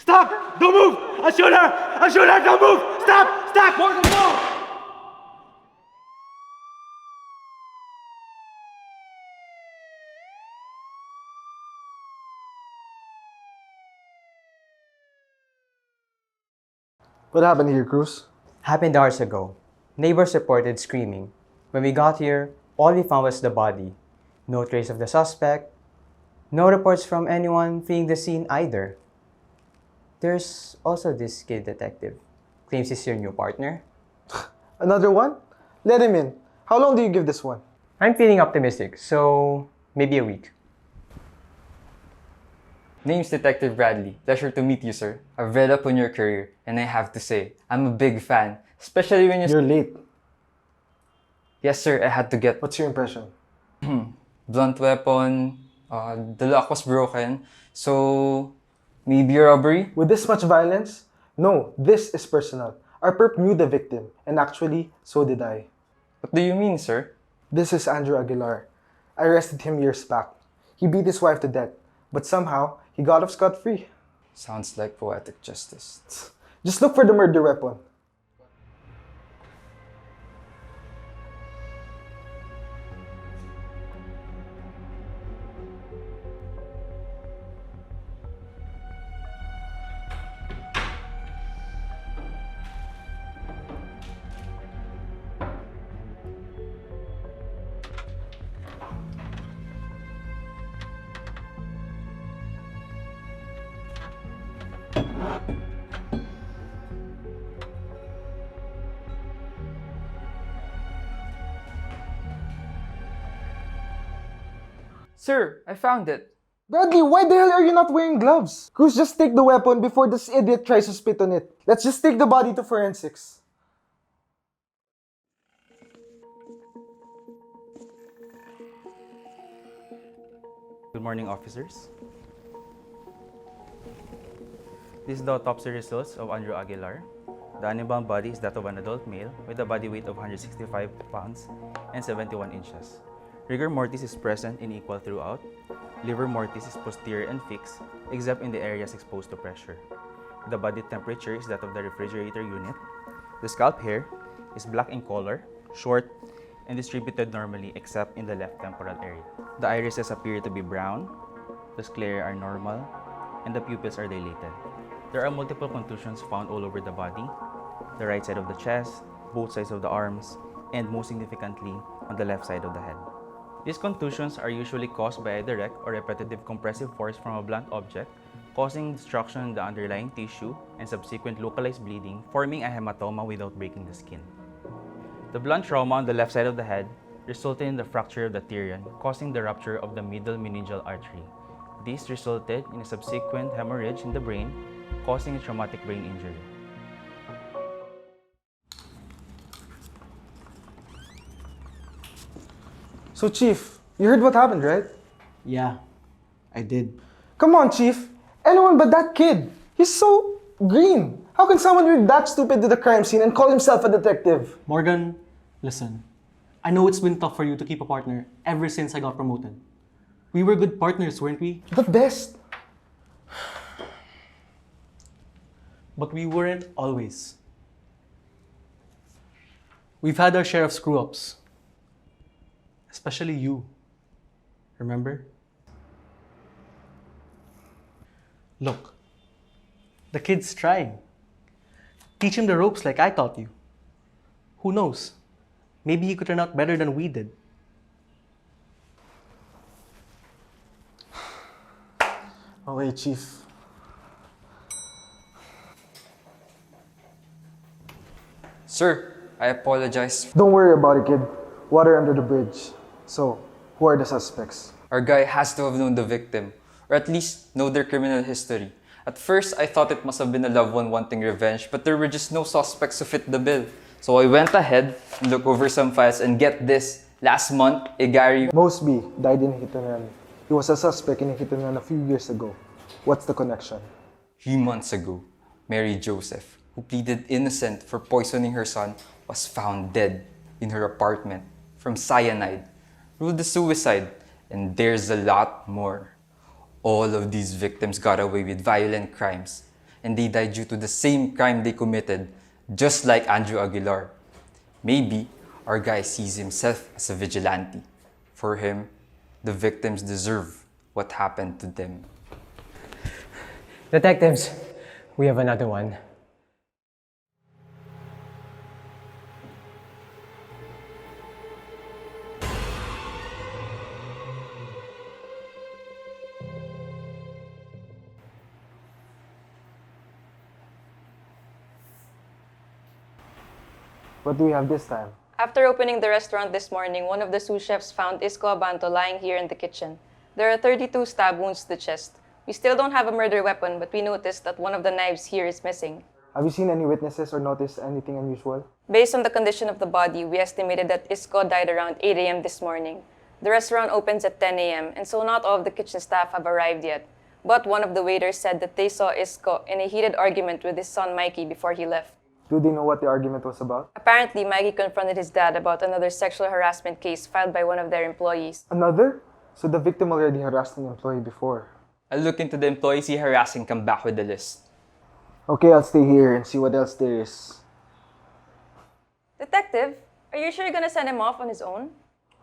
Stop! Don't move! I'll shoot her! I'll shoot her! Don't move! Stop! Stop! Morgan, no! What happened here, Cruz? Happened hours ago. Neighbors reported screaming. When we got here, all we found was the body. No trace of the suspect. No reports from anyone fleeing the scene either. There's also this kid detective. Claims he's your new partner. Another one? Let him in. How long do you give this one? I'm feeling optimistic, so maybe a week. Name's Detective Bradley. Pleasure to meet you, sir. I've read up on your career, and I have to say, I'm a big fan. Especially when You're late. Yes, sir, I had to get What's your impression? blunt weapon, the lock was broken, so maybe a robbery? With this much violence? No, this is personal. Our perp knew the victim, and actually, so did I. What do you mean, sir? This is Andrew Aguilar. I arrested him years back. He beat his wife to death, but somehow, he got off scot-free. Sounds like poetic justice. Just look for the murder weapon. Sir, I found it. Bradley, why the hell are you not wearing gloves? Cruz, just take the weapon before this idiot tries to spit on it. Let's just take the body to forensics. Good morning, officers. This is the autopsy results of Andrew Aguilar. The animal body is that of an adult male with a body weight of 165 pounds and 71 inches. Rigor mortis is present and equal throughout. Livor mortis is posterior and fixed, except in the areas exposed to pressure. The body temperature is that of the refrigerator unit. The scalp hair is black in color, short, and distributed normally except in the left temporal area. The irises appear to be brown, the sclerae are normal, and the pupils are dilated. There are multiple contusions found all over the body, the right side of the chest, both sides of the arms, and most significantly, on the left side of the head. These contusions are usually caused by a direct or repetitive compressive force from a blunt object, causing destruction in the underlying tissue and subsequent localized bleeding, forming a hematoma without breaking the skin. The blunt trauma on the left side of the head resulted in the fracture of the pterion, causing the rupture of the middle meningeal artery. This resulted in a subsequent hemorrhage in the brain, causing a traumatic brain injury. So, Chief, you heard what happened, right? Yeah, I did. Come on, Chief. Anyone but that kid. He's so green. How can someone be that stupid to the crime scene and call himself a detective? Morgan, listen. I know it's been tough for you to keep a partner ever since I got promoted. We were good partners, weren't we? The best. But we weren't always. We've had our share of screw-ups. Especially you. Remember? Look, the kid's trying. Teach him the ropes like I taught you. Who knows? Maybe he could turn out better than we did. Okay, Chief. Sir, I apologize. Don't worry about it, kid. Water under the bridge. So, who are the suspects? Our guy has to have known the victim, or at least know their criminal history. At first, I thought it must have been a loved one wanting revenge, but there were just no suspects to fit the bill. So I went ahead and looked over some files, and get this, last month, a Gary Mosby died in a hit and run. He was a suspect in a hit and run a few years ago. What's the connection? 3 months ago, Mary Joseph, who pleaded innocent for poisoning her son, was found dead in her apartment from cyanide, ruled a suicide, and there's a lot more. All of these victims got away with violent crimes, and they died due to the same crime they committed, just like Andrew Aguilar. Maybe our guy sees himself as a vigilante. For him, the victims deserve what happened to them. Detectives, we have another one. What do we have this time? After opening the restaurant this morning, one of the sous chefs found Isko Abanto lying here in the kitchen. There are 32 stab wounds to the chest. We still don't have a murder weapon, but we noticed that one of the knives here is missing. Have you seen any witnesses or noticed anything unusual? Based on the condition of the body, we estimated that Isko died around 8 a.m. this morning. The restaurant opens at 10 a.m., and so not all of the kitchen staff have arrived yet. But one of the waiters said that they saw Isko in a heated argument with his son Mikey before he left. Do they know what the argument was about? Apparently, Mikey confronted his dad about another sexual harassment case filed by one of their employees. Another? So the victim already harassed an employee before. I'll look into the employees he harassed and come back with the list. Okay, I'll stay here and see what else there is. Detective, are you sure you're gonna send him off on his own?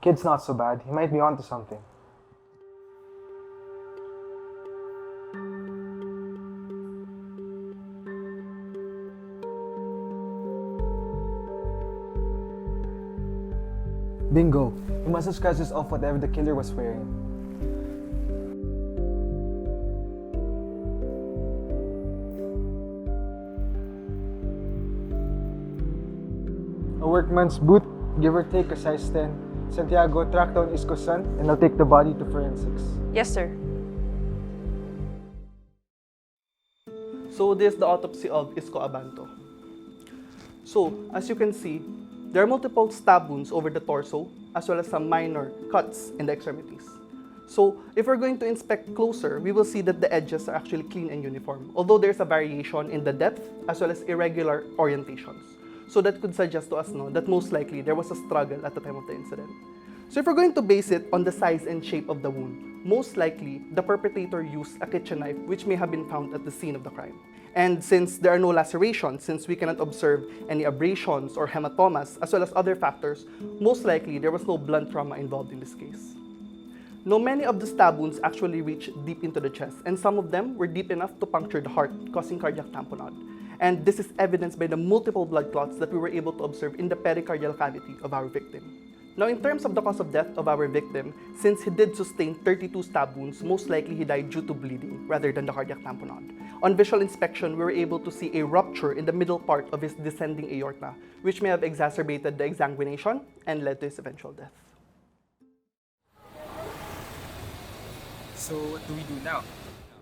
Kid's not so bad. He might be onto something. Bingo. We must have scratched off whatever the killer was wearing. A workman's boot, give or take a size 10. Santiago, track down Isko's son, and I'll take the body to forensics. Yes, sir. So this is the autopsy of Isko Abanto. So, as you can see, there are multiple stab wounds over the torso, as well as some minor cuts in the extremities. So, if we're going to inspect closer, we will see that the edges are actually clean and uniform, although there's a variation in the depth, as well as irregular orientations. So that could suggest to us that most likely there was a struggle at the time of the incident. So if we're going to base it on the size and shape of the wound, most likely the perpetrator used a kitchen knife which may have been found at the scene of the crime. And since there are no lacerations, since we cannot observe any abrasions or hematomas, as well as other factors, most likely there was no blunt trauma involved in this case. Now, many of the stab wounds actually reached deep into the chest, and some of them were deep enough to puncture the heart, causing cardiac tamponade. And this is evidenced by the multiple blood clots that we were able to observe in the pericardial cavity of our victim. Now, in terms of the cause of death of our victim, since he did sustain 32 stab wounds, most likely he died due to bleeding rather than the cardiac tamponade. On visual inspection, we were able to see a rupture in the middle part of his descending aorta, which may have exacerbated the exsanguination and led to his eventual death. So what do we do now?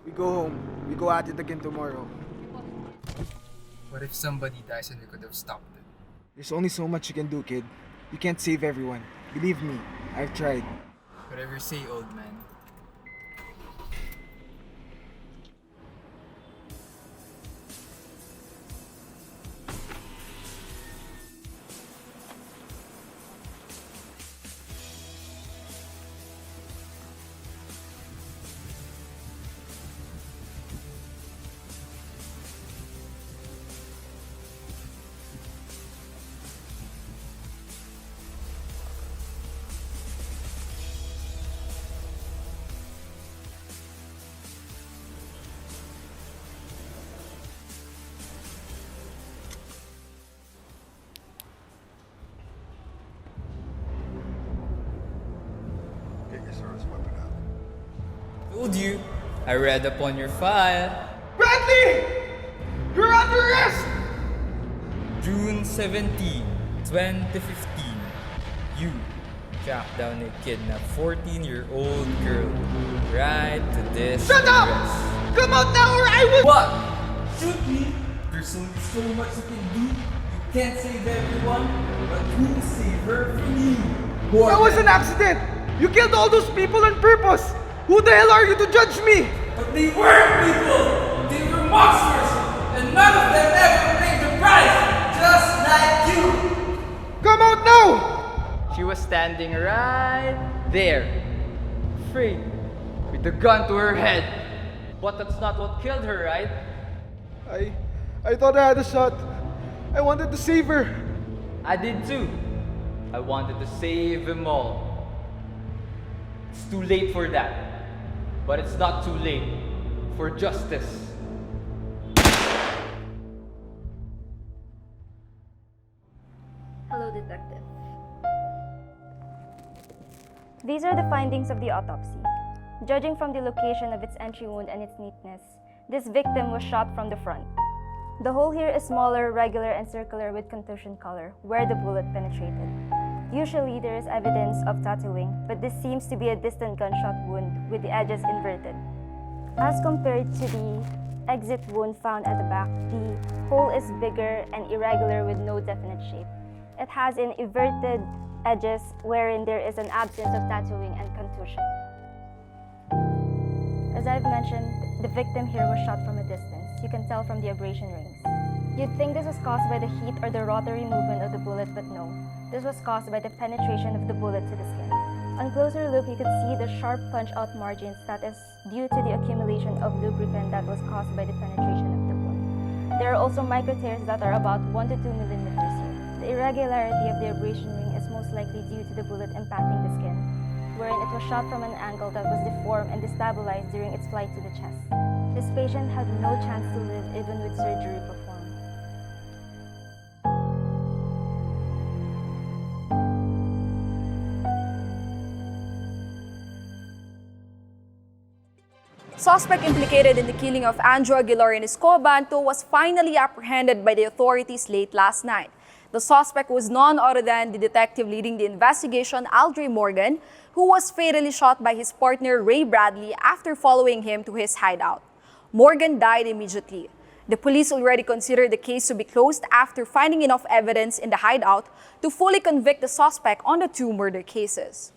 We go home. We go at it again tomorrow. What if somebody dies and we could have stopped it? There's only so much you can do, kid. You can't save everyone. Believe me, I've tried. Whatever you say, old man. Told you, I read upon your file. Bradley! You're under arrest! June 17, 2015. You tracked down a kidnapped 14-year-old girl right to this Shut up! address. Come out now or I will... What? Shoot me? There's only so much you can do. You can't save everyone, but who will save her from you? That was an accident! You killed all those people on purpose! Who the hell are you to judge me? But they weren't people! They were monsters! And none of them ever paid the price! Just like you! Come out now! She was standing right there, afraid, with the gun to her head. But that's not what killed her, right? I thought I had a shot. I wanted to save her. I did too. I wanted to save them all. It's too late for that. But it's not too late for justice. Hello, Detective. These are the findings of the autopsy. Judging from the location of its entry wound and its neatness, this victim was shot from the front. The hole here is smaller, regular, and circular with contusion color, where the bullet penetrated. Usually, there is evidence of tattooing, but this seems to be a distant gunshot wound with the edges inverted. As compared to the exit wound found at the back, the hole is bigger and irregular with no definite shape. It has an inverted edges wherein there is an absence of tattooing and contusion. As I've mentioned, the victim here was shot from a distance. You can tell from the abrasion rings. You'd think this was caused by the heat or the rotary movement of the bullet, but no. This was caused by the penetration of the bullet to the skin. On closer look, you could see the sharp punch-out margins that is due to the accumulation of lubricant that was caused by the penetration of the wound. There are also micro tears that are about 1 to 2 millimeters here. The irregularity of the abrasion ring is most likely due to the bullet impacting the skin, wherein it was shot from an angle that was deformed and destabilized during its flight to the chest. This patient had no chance to live even with surgery performed. Suspect implicated in the killing of Andrew Aguilar and Isko Abanto was finally apprehended by the authorities late last night. The suspect was none other than the detective leading the investigation, Aldray Morgan, who was fatally shot by his partner Ray Bradley after following him to his hideout. Morgan died immediately. The police already considered the case to be closed after finding enough evidence in the hideout to fully convict the suspect on the 2 murder cases.